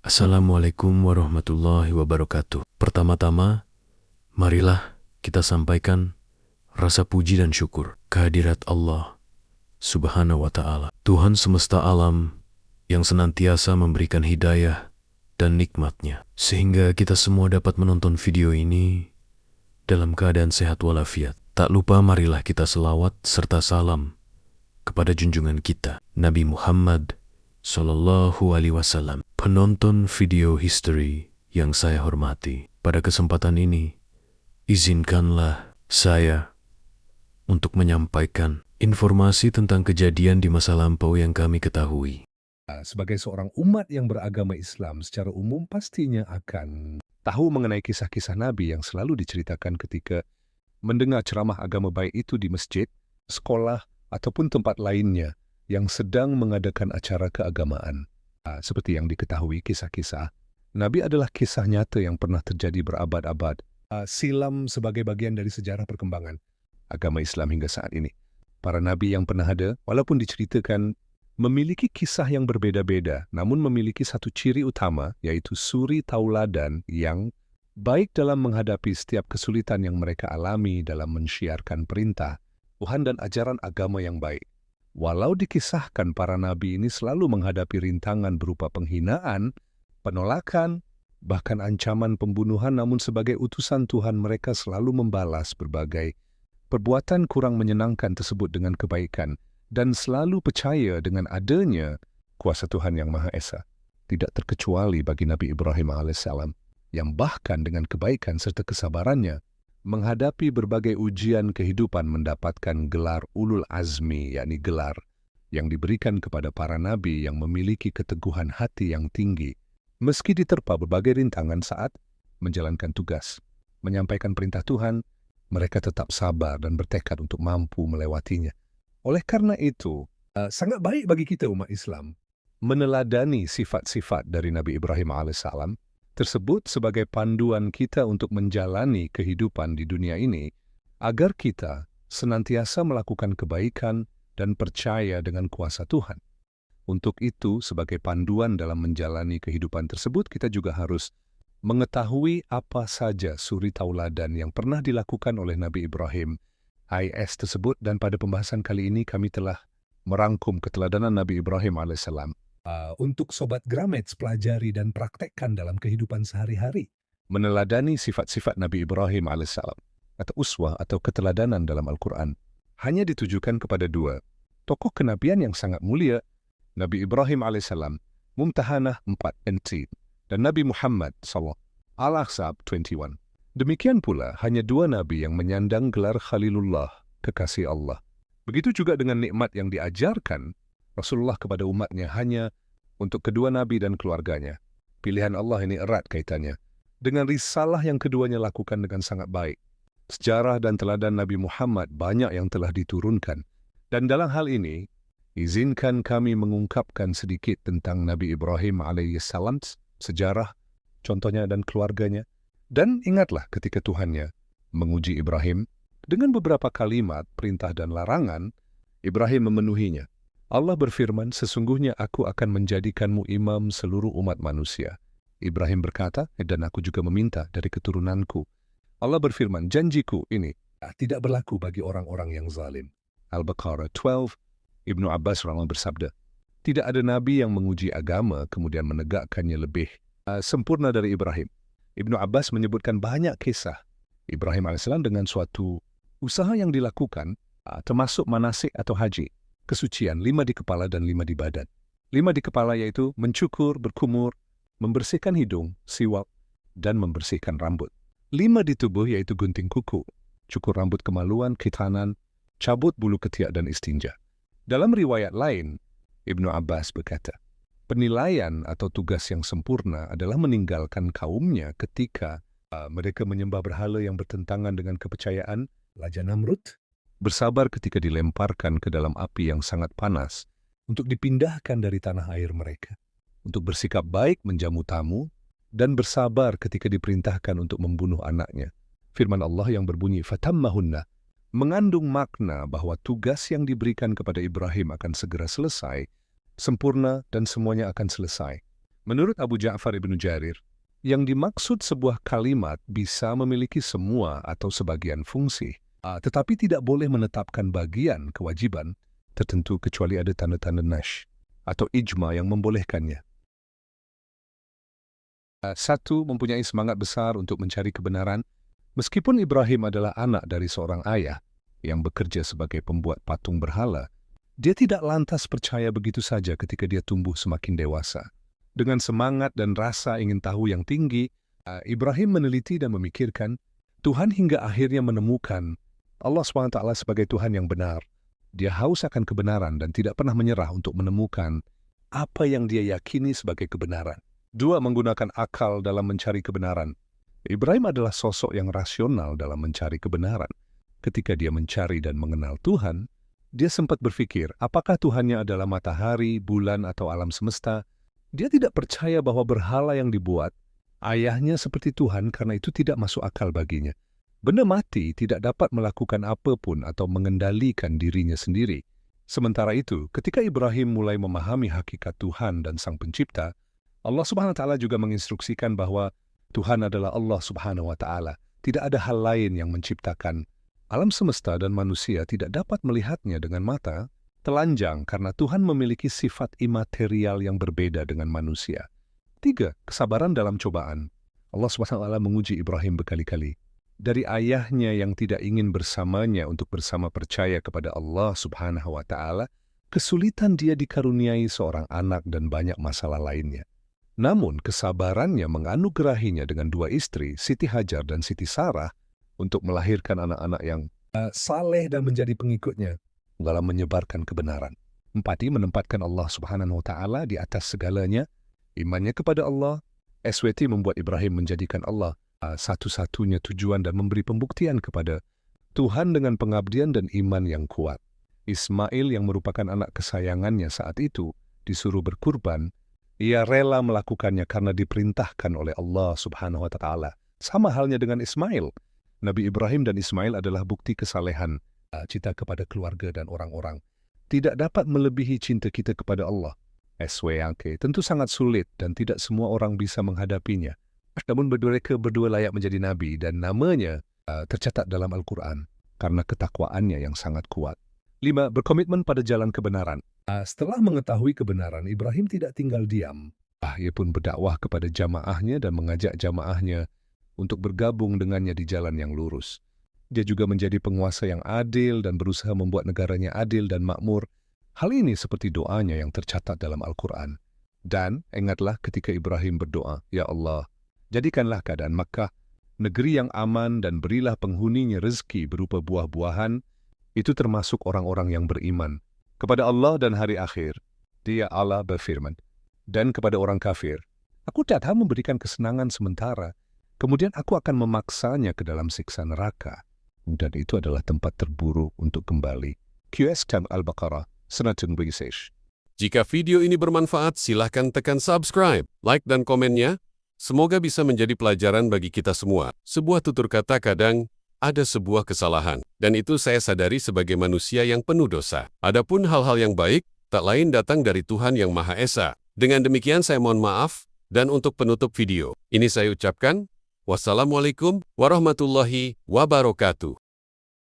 Assalamualaikum warahmatullahi wabarakatuh. Pertama-tama, marilah kita sampaikan rasa puji dan syukur kehadirat Allah Subhanahu wa Ta'ala, Tuhan semesta alam yang senantiasa memberikan hidayah dan nikmatnya, sehingga kita semua dapat menonton video ini dalam keadaan sehat walafiat. Tak lupa marilah kita selawat serta salam kepada junjungan kita, Nabi Muhammad Sallallahu Alaihi Wasallam. Penonton video history yang saya hormati, pada kesempatan ini, izinkanlah saya untuk menyampaikan informasi tentang kejadian di masa lampau yang kami ketahui. Sebagai seorang umat yang beragama Islam secara umum pastinya akan tahu mengenai kisah-kisah Nabi yang selalu diceritakan ketika mendengar ceramah agama baik itu di masjid, sekolah, ataupun tempat lainnya yang sedang mengadakan acara keagamaan. Seperti yang diketahui kisah-kisah, Nabi adalah kisah nyata yang pernah terjadi berabad-abad silam sebagai bagian dari sejarah perkembangan agama Islam hingga saat ini. Para Nabi yang pernah ada, walaupun diceritakan, memiliki kisah yang berbeda-beda, namun memiliki satu ciri utama, yaitu suri tauladan yang baik dalam menghadapi setiap kesulitan yang mereka alami dalam mensyiarkan perintah Tuhan dan ajaran agama yang baik. Walau dikisahkan para nabi ini selalu menghadapi rintangan berupa penghinaan, penolakan, bahkan ancaman pembunuhan, namun sebagai utusan Tuhan mereka selalu membalas berbagai perbuatan kurang menyenangkan tersebut dengan kebaikan dan selalu percaya dengan adanya kuasa Tuhan yang Maha Esa. Tidak terkecuali bagi Nabi Ibrahim AS yang bahkan dengan kebaikan serta kesabarannya menghadapi berbagai ujian kehidupan mendapatkan gelar ulul azmi, yakni gelar yang diberikan kepada para nabi yang memiliki keteguhan hati yang tinggi. Meski diterpa berbagai rintangan saat menjalankan tugas, menyampaikan perintah Tuhan, mereka tetap sabar dan bertekad untuk mampu melewatinya. Oleh karena itu, sangat baik bagi kita umat Islam meneladani sifat-sifat dari Nabi Ibrahim AS tersebut sebagai panduan kita untuk menjalani kehidupan di dunia ini, agar kita senantiasa melakukan kebaikan dan percaya dengan kuasa Tuhan. Untuk itu, sebagai panduan dalam menjalani kehidupan tersebut, kita juga harus mengetahui apa saja suri tauladan yang pernah dilakukan oleh Nabi Ibrahim AS tersebut, dan pada pembahasan kali ini kami telah merangkum keteladanan Nabi Ibrahim AS. Untuk Sobat Gramets pelajari dan praktekkan dalam kehidupan sehari-hari. Meneladani sifat-sifat Nabi Ibrahim AS atau uswah atau keteladanan dalam Al-Quran hanya ditujukan kepada dua tokoh kenabian yang sangat mulia, Nabi Ibrahim AS, Mumtahanah 4 NC, dan Nabi Muhammad SAW, Al-Ahzab 21. Demikian pula hanya dua nabi yang menyandang gelar Khalilullah, kekasih Allah. Begitu juga dengan nikmat yang diajarkan Rasulullah kepada umatnya hanya untuk kedua nabi dan keluarganya. Pilihan Allah ini erat kaitannya dengan risalah yang keduanya lakukan dengan sangat baik. Sejarah dan teladan Nabi Muhammad banyak yang telah diturunkan. Dan dalam hal ini, izinkan kami mengungkapkan sedikit tentang Nabi Ibrahim alaihissalam, sejarah, contohnya dan keluarganya. Dan ingatlah ketika Tuhannya menguji Ibrahim dengan beberapa kalimat, perintah dan larangan, Ibrahim memenuhinya. Allah berfirman, sesungguhnya aku akan menjadikanmu imam seluruh umat manusia. Ibrahim berkata, dan aku juga meminta dari keturunanku. Allah berfirman, janjiku ini tidak berlaku bagi orang-orang yang zalim. Al-Baqarah 12, Ibnu Abbas radhiyallahu bersabda, tidak ada nabi yang menguji agama kemudian menegakkannya lebih sempurna dari Ibrahim. Ibnu Abbas menyebutkan banyak kisah Ibrahim AS dengan suatu usaha yang dilakukan, termasuk manasik atau haji. Kesucian, 5 di kepala dan 5 di badan. 5 di kepala yaitu mencukur, berkumur, membersihkan hidung, siwak, dan membersihkan rambut. 5 di tubuh yaitu gunting kuku, cukur rambut kemaluan, khitanan, cabut bulu ketiak dan istinja. Dalam riwayat lain, Ibnu Abbas berkata, penilaian atau tugas yang sempurna adalah meninggalkan kaumnya ketika mereka menyembah berhala yang bertentangan dengan kepercayaan Raja Namrud, bersabar ketika dilemparkan ke dalam api yang sangat panas untuk dipindahkan dari tanah air mereka, untuk bersikap baik menjamu tamu, dan bersabar ketika diperintahkan untuk membunuh anaknya. Firman Allah yang berbunyi, fatammahunna, mengandung makna bahwa tugas yang diberikan kepada Ibrahim akan segera selesai, sempurna dan semuanya akan selesai. Menurut Abu Ja'far ibnu Jarir, yang dimaksud sebuah kalimat bisa memiliki semua atau sebagian fungsi, tetapi tidak boleh menetapkan bagian kewajiban tertentu kecuali ada tanda-tanda nash atau ijma yang membolehkannya. Satu, mempunyai semangat besar untuk mencari kebenaran. Meskipun Ibrahim adalah anak dari seorang ayah yang bekerja sebagai pembuat patung berhala, dia tidak lantas percaya begitu saja ketika dia tumbuh semakin dewasa. Dengan semangat dan rasa ingin tahu yang tinggi, Ibrahim meneliti dan memikirkan Tuhan hingga akhirnya menemukan Allah SWT sebagai Tuhan yang benar. Dia haus akan kebenaran dan tidak pernah menyerah untuk menemukan apa yang dia yakini sebagai kebenaran. Dua, menggunakan akal dalam mencari kebenaran. Ibrahim adalah sosok yang rasional dalam mencari kebenaran. Ketika dia mencari dan mengenal Tuhan, dia sempat berpikir apakah Tuhannya adalah matahari, bulan, atau alam semesta. Dia tidak percaya bahwa berhala yang dibuat ayahnya seperti Tuhan karena itu tidak masuk akal baginya. Benda mati tidak dapat melakukan apapun atau mengendalikan dirinya sendiri. Sementara itu, ketika Ibrahim mulai memahami hakikat Tuhan dan Sang Pencipta, Allah Subhanahu wa Ta'ala juga menginstruksikan bahwa Tuhan adalah Allah Subhanahu wa Ta'ala. Tidak ada hal lain yang menciptakan alam semesta dan manusia tidak dapat melihatnya dengan mata telanjang karena Tuhan memiliki sifat imaterial yang berbeda dengan manusia. Tiga, kesabaran dalam cobaan. Allah SWT menguji Ibrahim berkali-kali. Dari ayahnya yang tidak ingin bersamanya untuk bersama percaya kepada Allah Subhanahu wa Ta'ala, kesulitan dia dikaruniai seorang anak dan banyak masalah lainnya. Namun kesabarannya menganugerahinya dengan dua istri, Siti Hajar dan Siti Sarah, untuk melahirkan anak-anak yang saleh dan menjadi pengikutnya dalam menyebarkan kebenaran. Empati, menempatkan Allah Subhanahu wa Ta'ala di atas segalanya. Imannya kepada Allah. SWT membuat Ibrahim menjadikan Allah satu-satunya tujuan dan memberi pembuktian kepada Tuhan dengan pengabdian dan iman yang kuat. Ismail yang merupakan anak kesayangannya saat itu disuruh berkurban. Ia rela melakukannya karena diperintahkan oleh Allah Subhanahu wa Ta'ala. Sama halnya dengan Ismail. Nabi Ibrahim dan Ismail adalah bukti kesalehan cinta kepada keluarga dan orang-orang. Tidak dapat melebihi cinta kita kepada Allah. SWT tentu sangat sulit dan tidak semua orang bisa menghadapinya. Namun mereka berdua layak menjadi nabi dan namanya tercatat dalam Al-Quran karena ketakwaannya yang sangat kuat. 5. Berkomitmen pada jalan kebenaran. Setelah mengetahui kebenaran, Ibrahim tidak tinggal diam. Ia pun berdakwah kepada jamaahnya dan mengajak jamaahnya untuk bergabung dengannya di jalan yang lurus. Dia juga menjadi penguasa yang adil dan berusaha membuat negaranya adil dan makmur. Hal ini seperti doanya yang tercatat dalam Al-Quran. Dan ingatlah ketika Ibrahim berdoa, Ya Allah, jadikanlah keadaan Makkah negeri yang aman dan berilah penghuninya rezeki berupa buah-buahan. Itu termasuk orang-orang yang beriman kepada Allah dan hari akhir. Dia Allah berfirman, dan kepada orang kafir, aku tak memberikan kesenangan sementara, kemudian aku akan memaksanya ke dalam siksa neraka. Dan itu adalah tempat terburuk untuk kembali. QS Tam Al-Baqarah 126. Jika video ini bermanfaat, silahkan tekan subscribe, like, dan komennya. Semoga bisa menjadi pelajaran bagi kita semua. Sebuah tutur kata kadang ada sebuah kesalahan, dan itu saya sadari sebagai manusia yang penuh dosa. Adapun hal-hal yang baik, tak lain datang dari Tuhan Yang Maha Esa. Dengan demikian saya mohon maaf, dan untuk penutup video, ini saya ucapkan, wassalamualaikum warahmatullahi wabarakatuh.